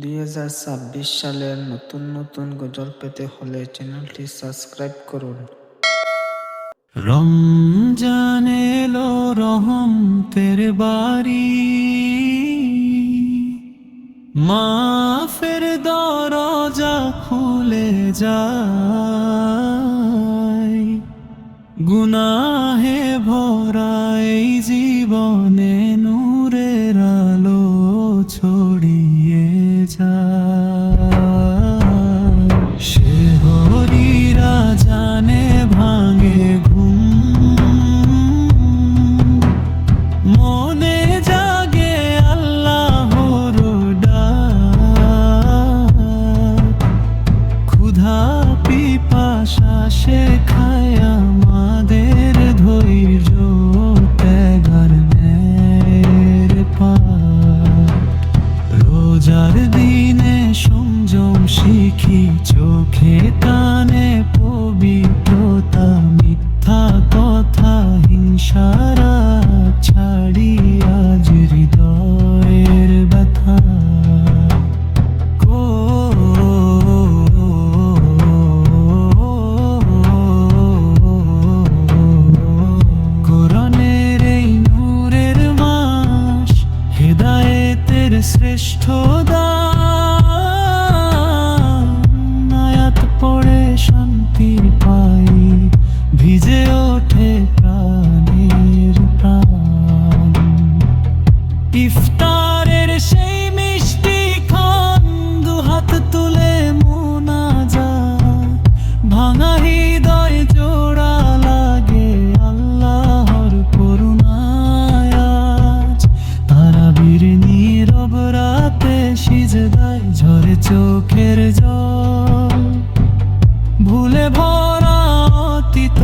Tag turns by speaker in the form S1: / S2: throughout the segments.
S1: 2026 সালের নতুন নতুন গজল পেতে হলে চ্যানেলটি সাবস্ক্রাইব করুন।
S2: রমজান এলো রহমতের বাড়ি, মাফের দরজা খুলে যায়। গুনাহে ভরা এই জীবনে নূরের আলো ছড়িয়ে যায়। শেহরিরা জানে ভাঙে ঘুম, মনে জাগে আল্লাহর ডাক। ক্ষুধা পিপাসা শেখায় আমাদের ধৈর্য ত্যাগের ন্যায়ের পাঠ। রোজার দিনে সংযম শিখি, চোখে কানে পবিত্রতা, মিথ্যা কথা হিংসার ছাড়ি আজ হৃদয়ের ব্যথা। কোরআনের এই নূরের মাস, হেদায়েতের শ্রেষ্ঠ দান। আয়াত পড়ে শান্তি পাই, ভিজে ওঠে প্রাণের প্রাণ। ইফতারের সেই মিষ্টি ক্ষণ, দুহাত তুলে মোনাজাত। ভাঙা হৃদয় জোড়া লাগে আল্লাহর করুণায় আজ। তারাবির নীরব রাতে সিজদায় ঝরে চোখের জল। ভুলে ভরা অতীত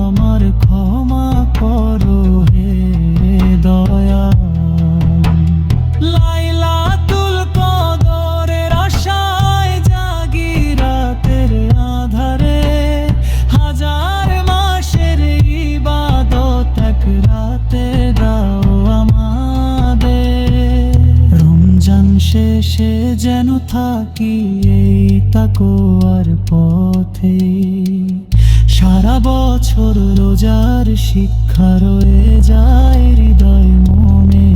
S2: আমার ক্ষমা করো হে দয়াল। লাইলাতুল কদরের আশায় জাগি রাতের আঁধারে, হাজার মাসের ইবাদত এক রাতে দাও আমাদের। রমজান শেষে যেন থাকি এই তাকওয়ার পথে, সারা বছর রোজার শিক্ষা রয়ে যায় হৃদয় মনে।